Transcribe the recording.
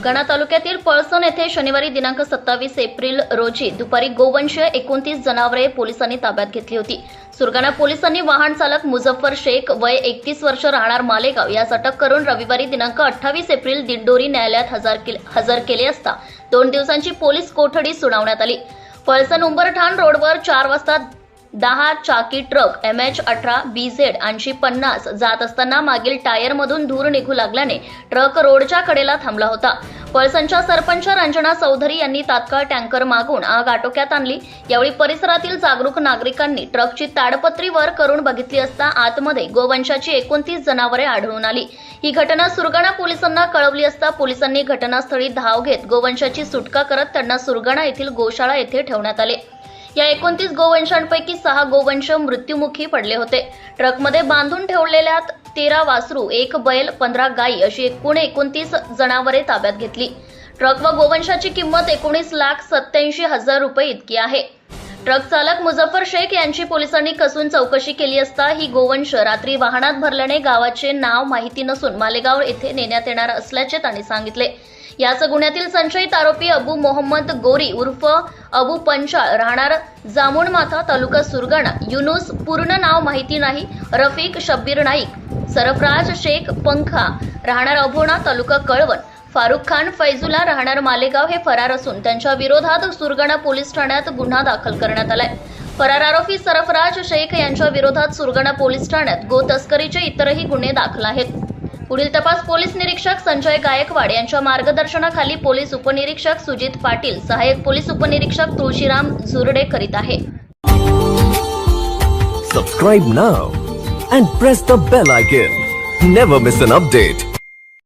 सुरगाणा तालुक्यातील पळसण येथे शनिवारी दिनांक 27 एप्रिल रोजी दुपारी गोवंशीय 29 जनावरे पोलिसांनी ताब्यात घेतली होती। सुरगाणा पोलिसांनी वाहन चालक मुझफ्फर शेख वय 31 वर्ष राहणार मालेगाव यास अटक करून रविवारी दिनांक 28 एप्रिल दिंडोरी न्यायालयात हजर केले असता 2 दिवसांची पोलीस कोठडी सुनावण्यात आली। पळसण उंबरठाण रोडवर 4 वाजता 10 चाकी ट्रक MH18 BZ 8050 जात असताना मागील टायरमधून धूर निघू लागल्याने ट्रक रोडच्या कडेला थांबला होता। पळसणच्या सरपंच रंजना चौधरी यांनी तात्काळ टँकर मागून आग आटोक्यात आणली। यावेळी परिसरातील जागरूक नागरिकांनी ट्रकची ताडपत्री वर करून बघितली असता आतमध्ये गोवंशाची 29 जनावरे आढळून आली। ही घटना सुरगाणा पोलिसांना कळवली असता पोलिसांनी घटनास्थळी धाव घेत गोवंशाची सुटका करत त्यांना सुरगाणा येथील गोशाळा येथे ठेवण्यात आले। या 29 गोवंशांपैकी 6 गोवंश मृत्युमुखी पडले होते। ट्रकमध्ये बांधून ठेवलेल्या 13 वासरू, 1 बैल, 15 गायी अशी एकूण 29 जनावरे ताब्यात घेतली। ट्रक व गोवंशाची किंमत 19,87,000 रुपये इतकी आहे। ट्रक चालक मुझफ्फर शेख यांची पोलिसांनी कसून चौकशी केली असता ही गोवंश रात्री वाहनात भरल्याने गावाचे नाव माहिती नसून मालेगाव येथे नेण्यात येणार असल्याचे त्यांनी सांगितले। याच गुन्ह्यातील संशयित आरोपी अबू मोहम्मद गोरी उर्फ अबू पंचाळ राहणार जामुन माथा तालुका सुरगाणा, युनुस पूर्ण नाव माहिती नाही, रफिक शब्बीर नाईक, सरफराज शेख पंखा राहणार अभोणा तालुका कळवण, फारुख खान फैजुला राहणार मालेगाव हे फरार असून त्यांच्या विरोधात सुरगाणा पोलीस ठाण्यात गुन्हा दाखल करण्यात आलाय। फरार आरोपी सरफराज शेख यांच्या विरोधात सुरगाणा पोलीस ठाण्यात गो तस्करीचे इतरही गुन्हे दाखल आहेत। पुढील तपास पोलीस निरीक्षक संजय गायकवाड यांच्या मार्गदर्शनाखाली पोलीस उपनिरीक्षक सुजित पाटील, सहाय्यक पोलीस उपनिरीक्षक तुळशीराम झुरडे करीत आहे। Subscribe now and press the bell icon. Never miss an update.